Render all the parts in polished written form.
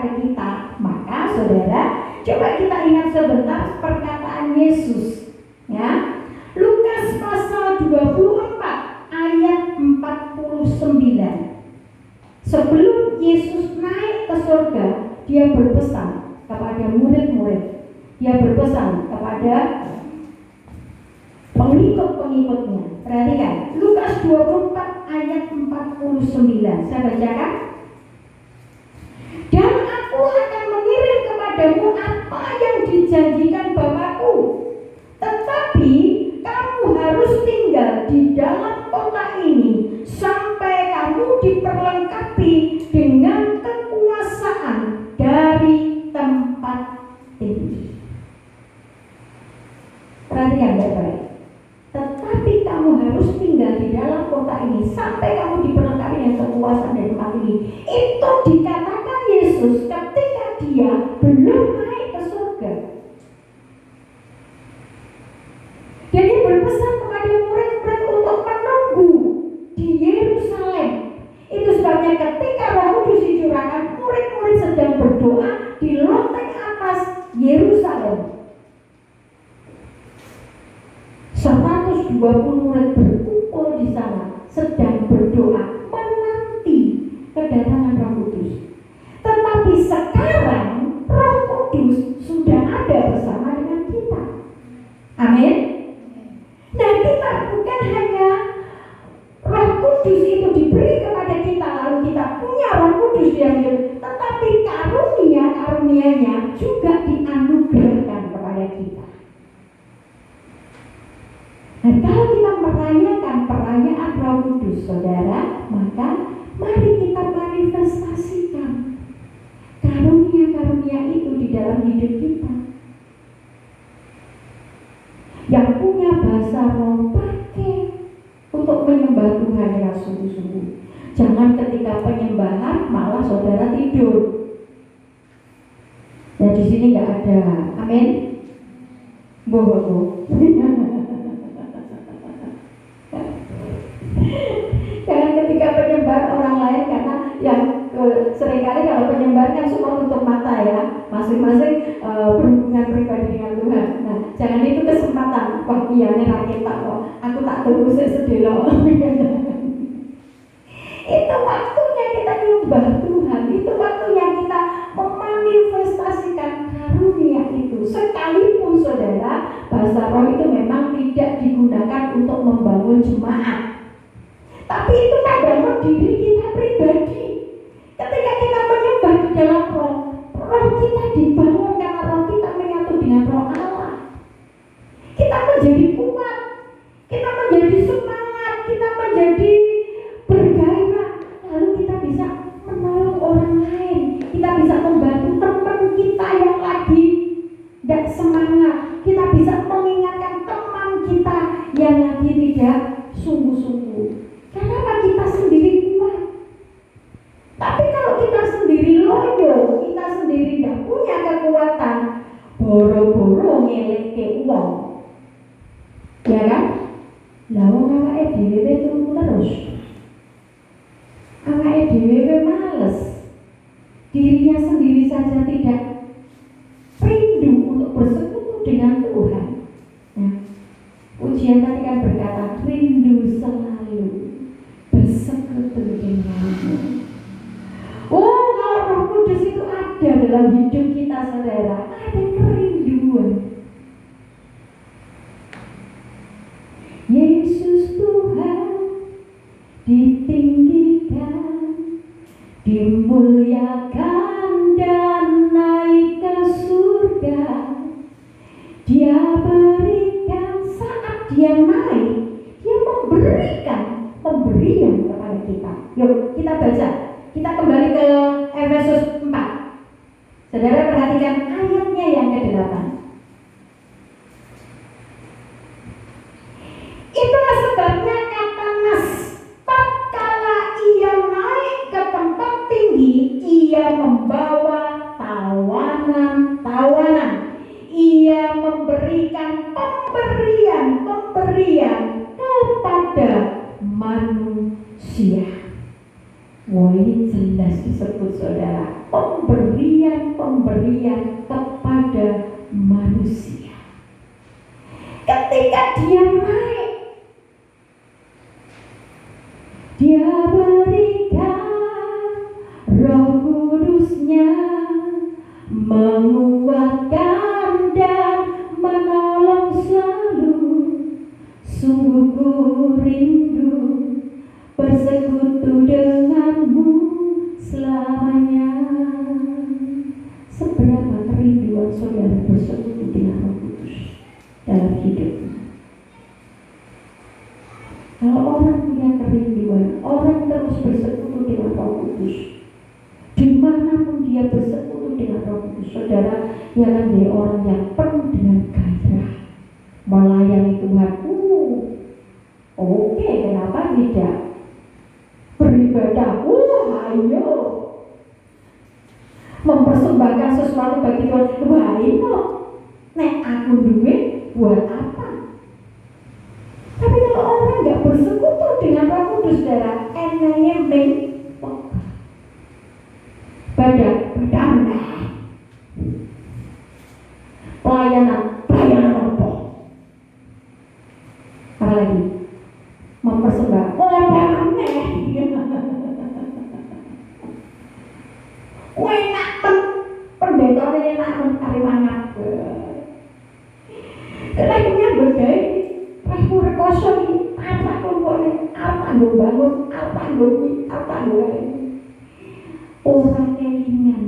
kepada kita. Maka saudara, coba kita ingat sebentar perkataan Yesus, ya. Lukas pasal 24 ayat 49. Sebelum Yesus naik ke surga, dia berpesan kepada murid-murid, dia berpesan kepada pengikut-pengikutnya. Perhatikan, Lukas 24 ayat 49. Saya bacakan. Dan aku akan mengirim kepadamu apa yang dijanjikan Bapakku. Tetapi kamu harus tinggal di dalam kota ini sampai kamu diperlengkapi dengan kekuasaan dari tempat tinggi. Perhatikan baik-baik. Tetapi kamu harus tinggal di dalam kota ini sampai kamu diperlengkapi dengan kekuasaan dari tempat tinggi. Itu dikatakan Yesus ketika dia belum naik ke surga. Jadi berpesan kepada murid-murid untuk menunggu di Yerusalem. Itu sebabnya ketika Roh Kudus dicurahkan, murid-murid sedang berdoa di loteng atas Yerusalem. 120 murid berkumpul di sana sedang berdoa menanti kedatangan Roh Kudus. Tetapi sekarang Roh Kudus sudah ada bersama dengan kita. Amin. Nah, kita bukan hanya Roh Kudus itu diberi kepada kita lalu kita punya Roh Kudus yang hidup, tetapi karunia-karunianya juga dianugerahkan kepada kita. Nah, kalau kita merayakan perayaan Roh Kudus, saudara, maka mari kita manifestasikan karunia-karunia itu di dalam hidup kita. Yang punya bahasa roh, pakai untuk menyembah Tuhan yang sungguh-sungguh. Jangan ketika penyembahan malah saudara tidur. Ya, di sini nggak ada. Amin. Boh. Jangan ketika penyembahan orang lain, karena yang seringkali kalau penyembahan kan semua tutup mata ya, masing-masing berhubungan pribadi dengan Tuhan. Nah, jangan itu kesempatan. Wah, iya nih rakit tak kok, aku tak tunggu sedelo. Itu waktunya kita nyembah Tuhan, itu waktunya kita memanifestasikan karunia itu. Sekalipun saudara, bahasa roh itu memang tidak digunakan untuk membangun jemaat, tapi itu membangun diri kita pribadi. Ketika kita menyembah di dalam roh, roh kita dibangun karena roh kita menyatu dengan roh Allah. Kita menjadi kuat, kita menjadi semangat, kita menjadi bergairah. Lalu kita bisa menolong orang lain, kita bisa membantu teman kita yang lagi tidak semangat, kita bisa mengingatkan teman kita yang lagi tidak sungguh-sungguh. Kenapa kita sendiri kuat? Tapi kalau kita sendiri loyo, kita sendiri tidak punya kekuatan, boro-boro ngelek ke uang, ya kan? Lalu awake dhewe turu terus, awake dhewe males, dirinya sendiri saja tidak rindu untuk bersekutu dengan Tuhan. Nah, ujian tadi kan berkata rindu selalu bersekutu denganmu. Oh, kalau Roh Kudus itu ada dalam hidup kita, saudara, ada kerinduan. Yesus Tuhan ditinggikan, dimuliakan dan naik ke surga. Dia berikan saat dia naik, dia memberikan pemberian kepada kita. Yuk kita baca. Kita kembali ke Efesus 4. Saudara perhatikan ayatnya yang ke-8. Itulah sebabnya kata Nas, tatkala ia naik ke tempat tinggi, ia membawa tawanan-tawanan. Ia memberikan pemberian kepada manusia. Woi, ini jelas disebut saudara, pemberian kepada manusia. Ketika dia naik, dia berikan Roh Kudusnya, menguatkan dan menolong selalu. Sungguh ku rindu bersekutu denganmu selamanya. Seberapa kerinduan saudara bersekutu dengan Roh Kudus dalam hidupmu? Kalau orang punya kerinduan, orang terus bersekutu dengan Roh Kudus, dimanapun dia bersekutu dengan Roh Kudus, saudara, dia akan menjadi orang yang penuh dengan gairah melayani Tuhan. Oke, kenapa tidak? Beribadah, ayo. Mempersembahkan sesuatu bagi Tuhan, ayo. Nek aku duit, buat apa? Tapi kalau orang nggak bersekutu dengan Roh Kudus, saudara, enaknya badan pelayanan apa? Apa lagi? Mempersembahkan enak pendeta enak karimangat lainnya bergaya aku rekoso ini apa kumpulnya, apa gue bangun, apa gue orang kelingan.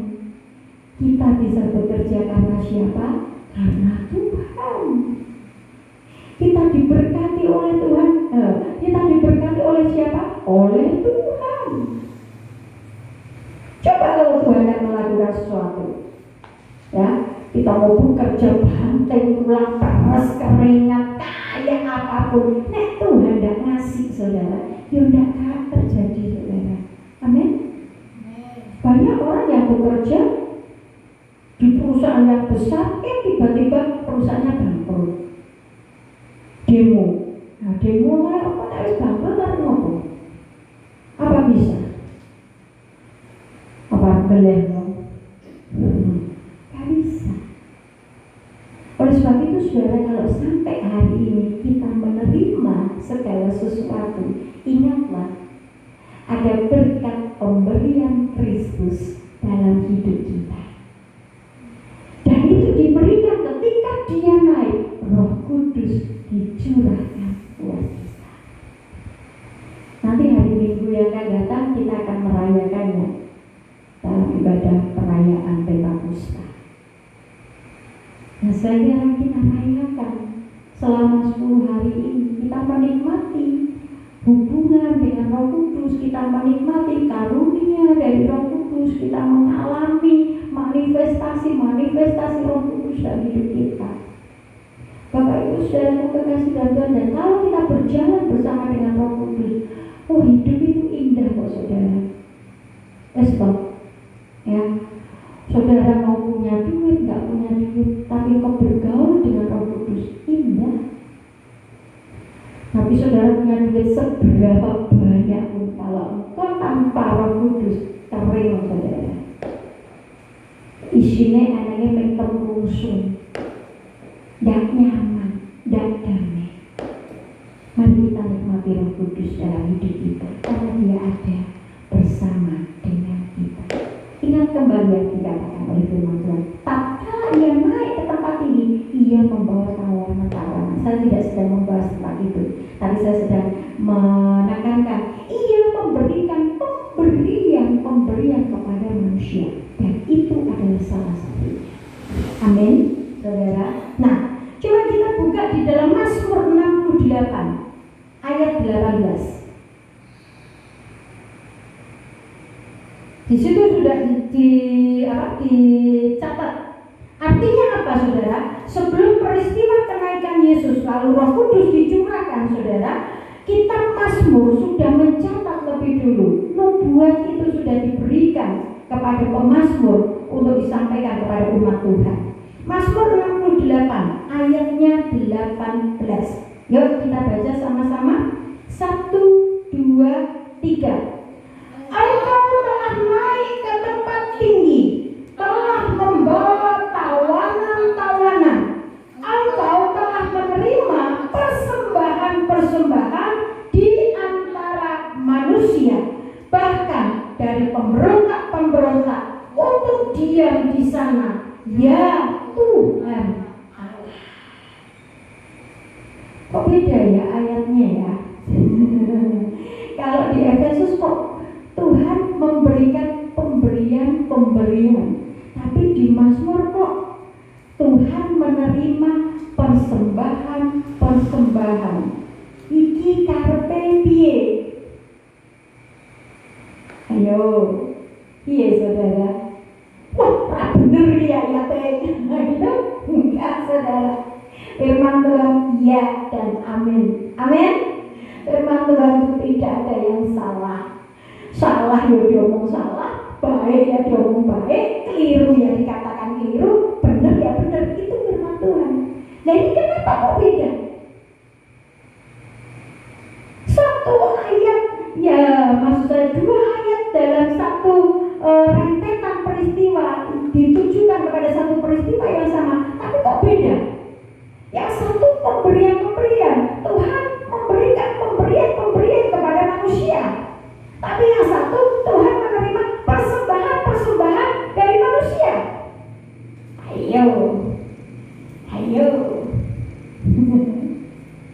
Kita bisa bekerja karena siapa? Karena Tuhan. Kita diberkati oleh Tuhan. Kita diberkati oleh siapa? Oleh Tuhan. Coba kalau Tuhan yang melakukan sesuatu, ya, kita mau bekerja banting tulang peres keringat kayak apapun, nek Tuhan tidak ngasih saudara, ya tidak akan terjadi saudara. Amin. Banyak orang yang bekerja di perusahaan yang besar, tiba-tiba perusahaannya bangkrut. Demo apa harus bangkrut atau apa? Apa bisa? Apa boleh? Gak bisa. Oleh sebab itu saudara, kalau sampai hari ini kita menerima segala sesuatu, ingatlah ada berkat pemberian Kristus dalam hidup kita. Dan itu diberikan ketika dia naik, Roh Kudus dicurahkan buat kita. Nanti hari Minggu yang akan datang kita akan merayakannya dalam ibadah perayaan Pentakosta. Nah, sekarang kita rayakan selama 10 hari ini, kita menikmati hubungan dengan Roh Kudus, kita menikmati karunia dari Roh Kudus, kita mengalami manifestasi Roh Kudus dalam hidup kita. Bapak Ibu saudara kekasih dalam Tuhan, dan kalau kita berjalan bersama dengan Roh Kudus, hidup itu indah kok saudara. Stop, ya. Saudara mau punya duit, nggak punya duit, tapi kau bergaul dengan Roh Kudus, indah. Tapi saudara punya duit seberapa banyak pun, kalau engkau tanpa Roh Kudus, kering saudara. Isinya anaknya menterusung, tidak nyaman, tidak damai. Mari kita nikmati Roh Kudus dalam hidup kita, karena Dia ada bersama dengan kita. Ingat kembali yang dikatakan oleh firman Tuhan, tatkala Ia naik ke tempat tinggi, Ia membawa tawanan. Saya tidak sedang membahas tentang itu, tapi saya sedang menekankan Ia memberikan pemberian kepada manusia, dan itu adalah salah satunya. Amin, saudara. Nah, coba kita buka di dalam Mazmur 68 ayat 18. Di situ sudah dicatat. Artinya apa saudara? Sebelum peristiwa kenaikan Yesus lalu Roh Kudus dicurahkan saudara, kitab Mazmur sudah mencatat lebih dulu. Nubuat itu sudah diberikan kepada pemazmur untuk disampaikan kepada umat Tuhan. Mazmur 68 ayatnya 18. Yuk kita baca sama-sama. 1, 2, 3. Engkau dari pemberontak-pemberontak untuk diam di sana. Ya Tuhan Allah. Kok beda ya ayatnya ya? Kalau di Efesus kok Tuhan memberikan pemberian, tapi di Mazmur kok Tuhan menerima persembahan. Iki karepe piye? Ayo, piye saudara? Wah, bener ya ayatnya. Gitu? Enggak saudara. Firman Tuhan ya dan amin. Amin. Firman Tuhan itu tidak ada yang salah. Salah ya diomong salah, baik ya diomong baik, keliru ya dikatakan keliru, benar ya benar. Itu firman Tuhan. Nah ini kenapa kok beda? Satu ayat, ya maksud saya 2 ayat dalam satu rentetan peristiwa ditujukan kepada satu peristiwa yang sama, tapi kok beda? Yang satu pemberian, Tuhan memberikan pemberian kepada manusia. Tapi yang satu Tuhan menerima persembahan dari manusia. Ayo.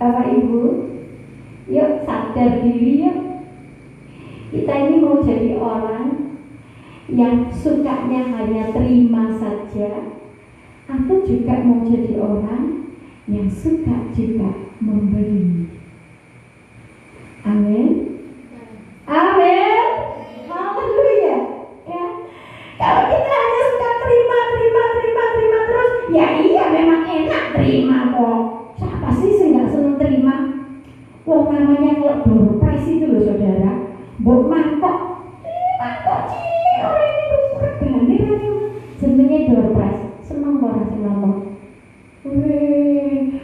Bapak Ibu, yuk sadar diri yuk. Kita ini mau jadi orang yang sukanya hanya terima saja, atau juga mau jadi orang yang suka juga memberi. Amin. Amin. Haleluya. Ya. Kalau kita hanya suka terima terus, ya iya memang enak terima kok. Siapa sih yang nggak senang terima? Wong namanya kalau door prize itu loh saudara. Mbok mangkok cilik orang itu regane jenenge door prize. Seneng ora sing ngomong.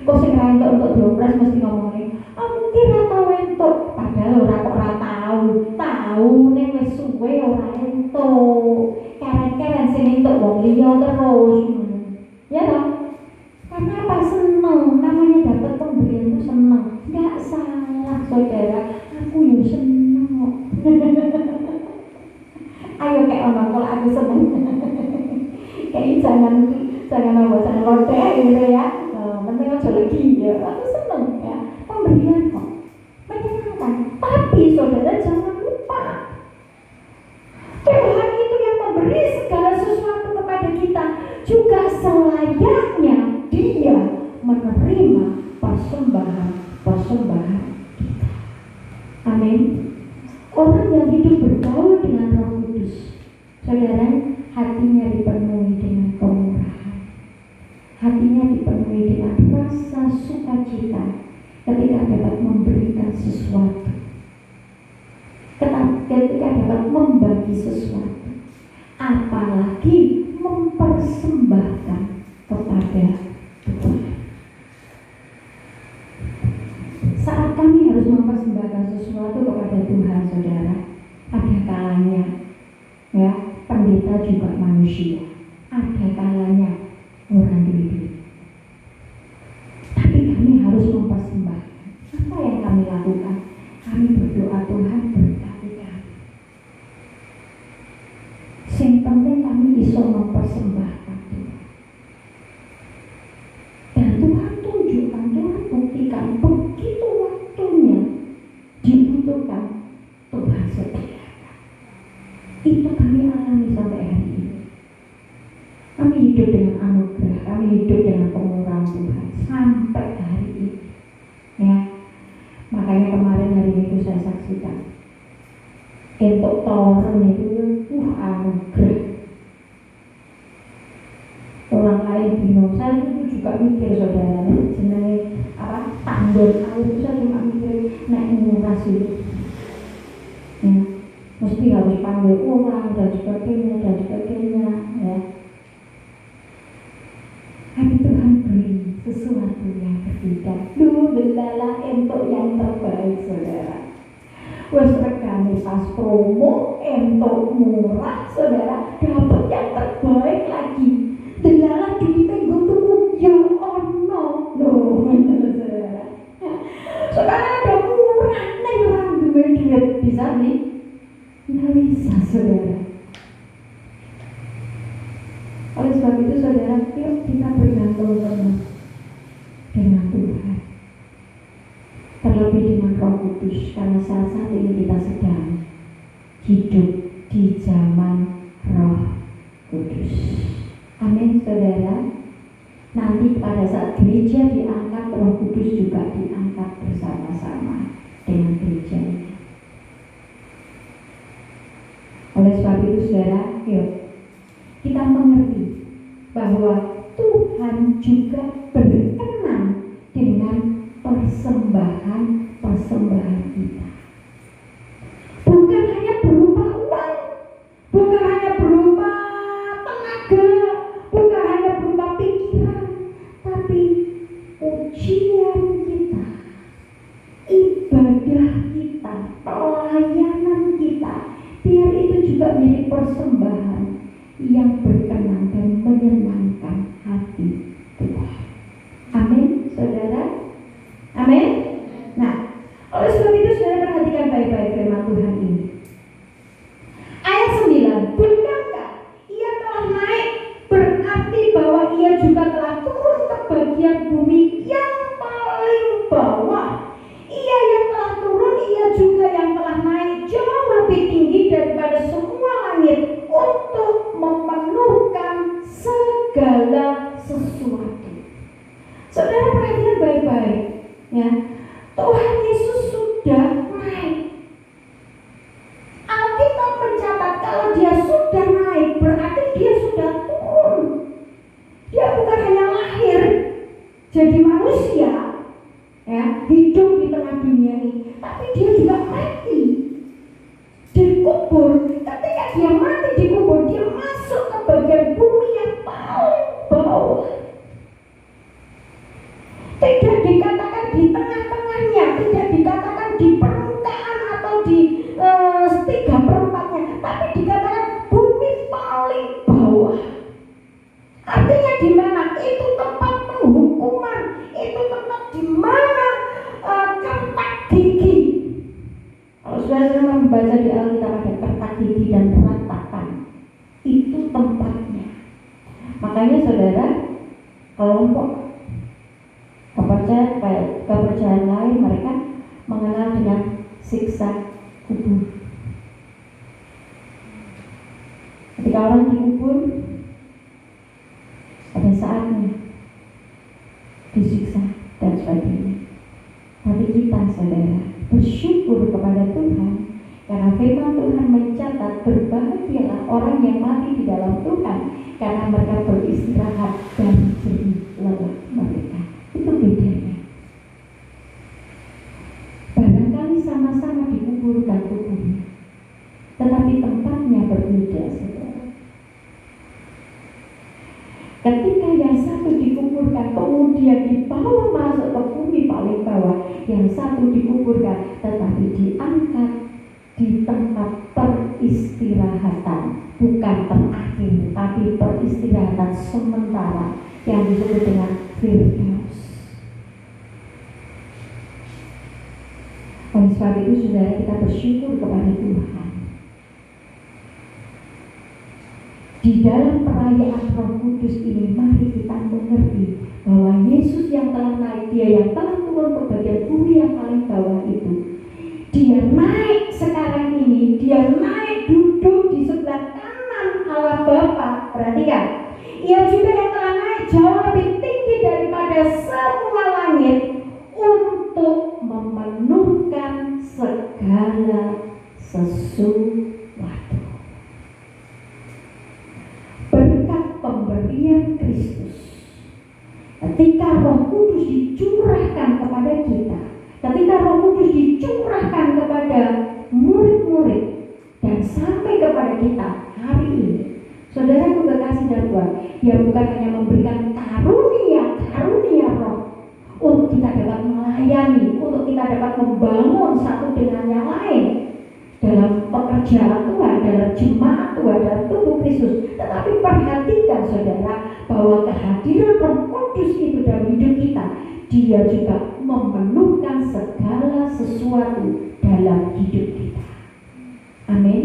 Kok sing ra untuk door prize mesti ngomongin. Aku kira tau entuk, padahal ora kok ora tahu ning wis suwe ora entuk. Keren-keren sing entuk wong liya terus. Ya toh? Karena apa? Seneng, namanya dapat pemberian itu seneng. Enggak salah saudara, aku yo seneng kok. Ayo kayak orang kalau aku seneng. Kayak jangan lodeh gitu ya. Penting aja lagi ya, aku seneng ya. Pemberian kok menyenangkan. Tapi saudara jangan lupa, Tuhan itu yang memberi segala sesuatu kepada kita, juga selayaknya Dia menerima persembahan kita. Amin. Orang yang hidup bergaul dengan Roh Kudus, saudara, hatinya dipenuhi dengan kemurahan, hatinya dipenuhi dengan rasa sukacita ketika dapat memberikan sesuatu, ketika dapat membagi sesuatu, apalagi mempersembahkan kepada Tuhan. Saat kami harus mempersembahkan sesuatu kepada Tuhan, saudara, ada kalanya ya, pendeta juga manusia, ada kalanya orang duit. Tapi kami harus mempersembahkan. Apa yang kami lakukan? Kami berdoa, Tuhan berkati kami. Yang penting kami bisa mempersembahkan Tuhan. Dan Tuhan tunjukkan, Tuhan buktikan, begitu waktunya dibutuhkan, Tuhan sediakan. Itu kami alami sampai hari ini. Kami hidup dengan anugerah, kami hidup dengan pemurahan Tuhan sampai hari ini. Ya, makanya kemarin hari Minggu saya saksikan. Untuk toren itu, anugerah. Orang lain bingung, saya itu juga mikir saudara, jenenge apa? Tandon air itu saya cuma mikir naik nguras itu. Ya, mesti harus panggil orang dan sebagainya ya. Tapi Tuhan beri sesuatu yang berbeda. Belalah untuk yang terbaik saudara. Wes regane pas promo entuk murah saudara, dapat yang terbaik lagi. Delalah duit nggo tuku ya ono lho saudara. Saudara ada murah ning orang duwe duit bisa nih. Nggak bisa, saudara. Oleh sebab itu, saudara, yuk kita bergantung penuh dengan Tuhan, terlebih dengan Roh Kudus, karena saat ini kita sedang hidup di zaman Roh Kudus. Amin, saudara. Nanti pada saat gereja diangkat, Roh Kudus juga diangkat bersama-sama dengan gereja ini. Oleh sebab itu, saudara, yuk kita mengerti bahwa Tuhan juga berkenan dengan persembahan kita. Bukan hanya berupa uang, bukan hanya berupa tenaga, bukan hanya berupa pikiran, tapi pujian kita, ibadah kita, pelayanan kita, biar itu juga menjadi persembahan yang berkenan dan menyenangkan hati Tuhan. Amin, saudara. Amin. Nah, oleh sebab itu saudara perhatikan baik-baik firman Tuhan ini. Ayat 9, bukankah ia telah naik, berarti bahwa ia juga telah turun ke bagian bumi yang paling bawah. Ia yang telah turun, ia juga yang telah naik jauh lebih tinggi daripada semua langit untuk memenuhkan segala sesuatu. Saudara perhatikan baik-baik, ya. Tuhan Yesus sudah naik. Alkitab mencatat kalau dia sudah naik, berarti dia sudah turun. Dia bukan hanya lahir jadi manusia, ya, hidup di tengah dunia ini, tapi dia juga mati, dikubur. Ketika dia mati dikubur, dia masuk ke bagian bumi yang paling bawah. Tidak dikatakan di tengah-tengahnya, tidak dikatakan di permukaan atau di 3/4-nya, tapi dikatakan bumi paling bawah. Artinya di mana? Itu tempat penghukuman, itu tempat di mana kertak gigi. Kalau saudara membaca di Alkitab ada kertak gigi dan ratakan, itu tempatnya. Makanya saudara, kelompok kepercayaan lain mereka mengenal dengan siksa kubur. Ketika orang dikubur, ada saatnya disiksa dan sebagainya. Tapi kita, saudara, bersyukur kepada Tuhan karena firman Tuhan mencatat berbahagialah orang yang mati di dalam Tuhan, karena mereka beristirahat dan jerih lelah mereka. Itu bedanya. Barangkali sama-sama dikuburkan tubuhnya, tetapi tempatnya berbeda, saudara. Ketika yang satu dikuburkan kemudian dibawa masuk ke bumi paling bawah, yang satu dikuburkan tetapi diangkat di tempat peristirahatan, bukan terakhir, tapi peristirahatan sementara yang disebut dengan Firdaus. Oleh sebab itu, saudara, kita bersyukur kepada Tuhan. Di dalam perayaan Roh Kudus ini, mari kita mengerti bahwa Yesus yang telah naik, dia yang telah turun ke bagian bumi yang paling bawah itu, dia naik sekarang ini, dia naik duduk di sebelah kanan Allah Bapa. Perhatikan, ia juga yang telah naik jauh lebih tinggi daripada semua langit untuk memenuhkan segala sesuatu. Berkat pemberian Kristus, ketika Roh Kudus dicurahkan kepada kita, ketika Roh Kudus dicurahkan kepada murid-murid dan sampai kepada kita hari ini, saudara kekasih dan Tuhan, dia bukan hanya memberikan karunia Roh untuk kita dapat melayani, untuk kita dapat membangun satu dengan yang lain dalam pekerjaan Tuhan, dalam jemaat Tuhan, dalam tubuh Kristus. Tetapi perhatikan, saudara, bahwa kehadiran Roh Kudus itu dalam hidup kita, dia juga memenuhkan segala sesuatu dalam hidup kita. Amin.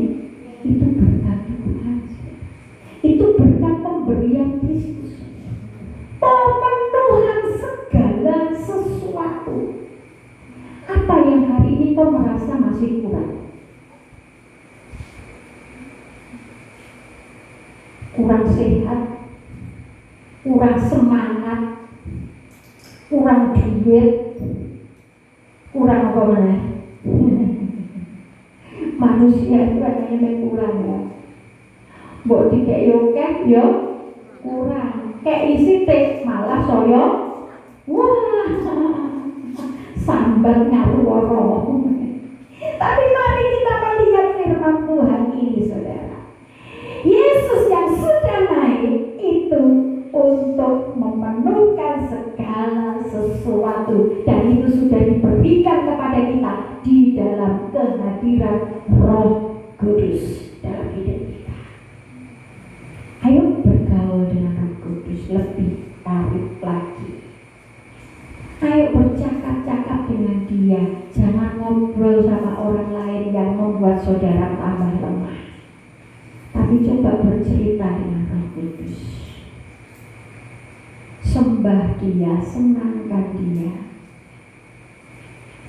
kurang sehat, kurang semangat, kurang duit, kurang apa mana? Manusia itu adanya kurang ya. Mbok dikek yo kek yo kurang. Kek isi teh malah soyo. Wah, sambat ngaruh. Tapi mari kita melihat firman Tuhan ini, saudara. Yesus yang sudah naik itu untuk memenuhkan segala sesuatu, dan itu sudah diberikan kepada kita di dalam kehadiran Roh Kudus dalam hidup kita. Ayo bergaul dengan Roh Kudus, lebih tarik lagi. Ayo bercakap-cakap dengan Dia. Jangan ngobrol sama orang lain yang membuat saudara tambah lemah, tapi coba bercerita dengan Roh Kudus. Sembah Dia, senangkan Dia.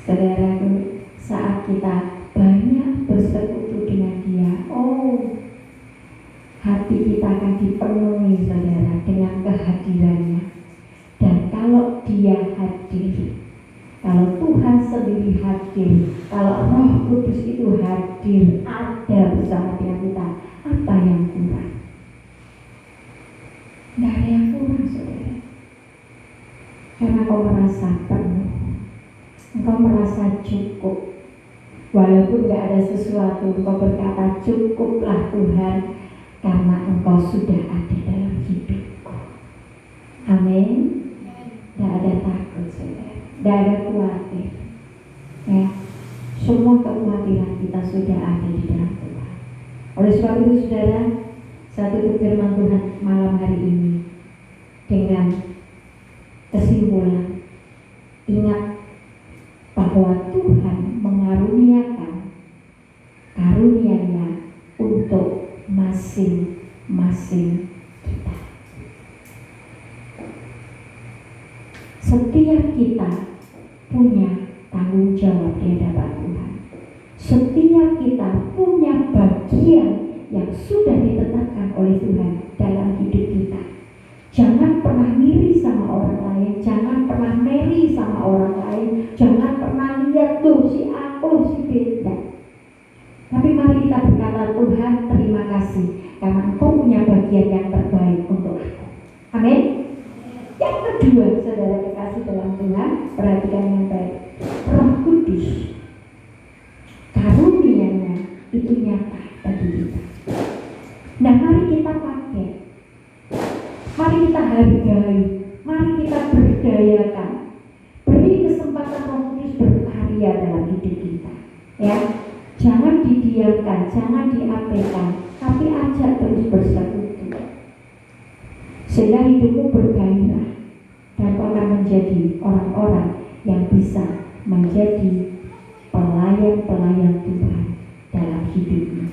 Saudaraku, saat kita banyak bersekutu dengan Dia, hati kita akan dipenuhi, saudara, dengan kehadirannya. Dan kalau Dia hadir, kalau Tuhan sendiri hadir, kalau Roh Kudus itu hadir, ada bersama dengan kita, apa yang kurang? Tidak ada yang kurang, saudara. Karena kau merasa penuh, engkau merasa cukup. Walaupun tidak ada sesuatu, engkau berkata, cukuplah Tuhan, karena engkau sudah ada dalam hidupku. Amin. Tidak ada takut, saudara. Tidak ada khawatir. Ya, semua kekhawatiran kita sudah ada di dalam Tuhan. Oleh sebab itu, saudara, saya tutup firman Tuhan malam hari ini dengan kesimpulan. Ingat bahwa Tuhan mengaruniakan karunia-Nya untuk masing-masing kita. Setiap kita punya tanggung jawab di hadapan Tuhan. Setiap kita punya bagian yang sudah ditetapkan oleh Tuhan dalam hidup kita. Jangan pernah iri sama orang lain, jangan pernah meri sama orang lain, jangan pernah lihat tuh si A, si B. Tapi mari kita berkata, Tuhan, terima kasih karena Engkau punya bagian yang terbaik untuk aku. Amin. Yang kedua, saudara kekasih dalam Tuhan, perhatikan yang baik. Roh Kudus, karunia-Nya itu nyata bagi kita. Nah, mari kita pakai, mari kita hargai, mari kita berdayakan, beri kesempatan Roh Kudus berkarya dalam hidup kita. Ya, jangan didiamkan, jangan diabaikan, tapi ajak terus bersekutu, sehingga hidupmu bergairah dan kau akan menjadi orang-orang yang bisa menjadi pelayan-pelayan Tuhan dalam hidupmu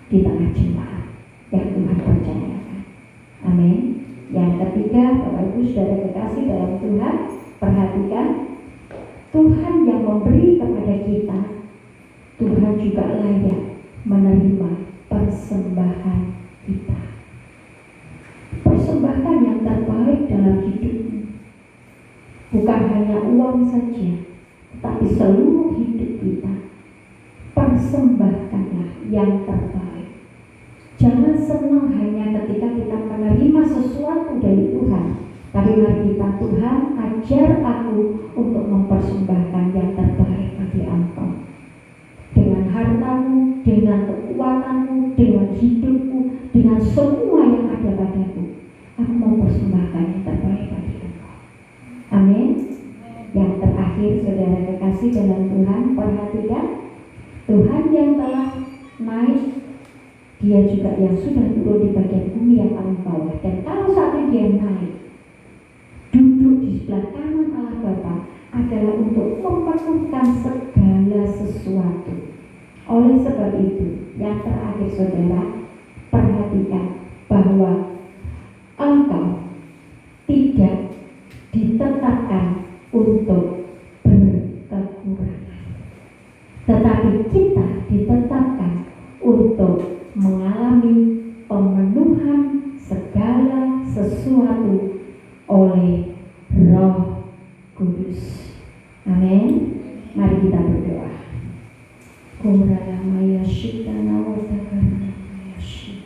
di tengah jemaat yang Tuhan percayakan. Amin. Yang ketiga, Bapak Ibu saudara kekasih dalam Tuhan, perhatikan, Tuhan yang memberi kepada kita, Tuhan juga layak menerima persembahan kita. Persembahkan yang terbaik dalam hidupmu. Bukan hanya uang saja, tapi seluruh hidup kita. Persembahkanlah yang terbaik. Jangan senang hanya ketika kita menerima sesuatu dari Tuhan, tapi mari kita, Tuhan, ajar aku untuk mempersembahkan yang terbaik bagi Engkau. Dengan hartamu, dengan kekuatanmu, dengan hidupku, dengan semua yang ada padaku, aku mau persembahkan yang terbaik bagi Engkau. Amin. Yang terakhir, saudara kekasih dalam Tuhan, perhatikan, Tuhan yang telah naik, Dia juga yang sudah turun di bagian bumi yang paling bawah. Dan kalau saat ini Dia naik, duduk di sebelah kanan Allah Bapa, adalah untuk memenuhkan segala sesuatu. Oleh sebab itu, yang terakhir, saudara, perhatikan bahwa engkau tidak ditetapkan untuk berkekurangan, tetapi kita ditetapkan untuk mengalami pemenuhan sesuatu oleh Roh Kudus. Amin. Mari kita berdoa. Kumrala maya shitana watakana maya shit.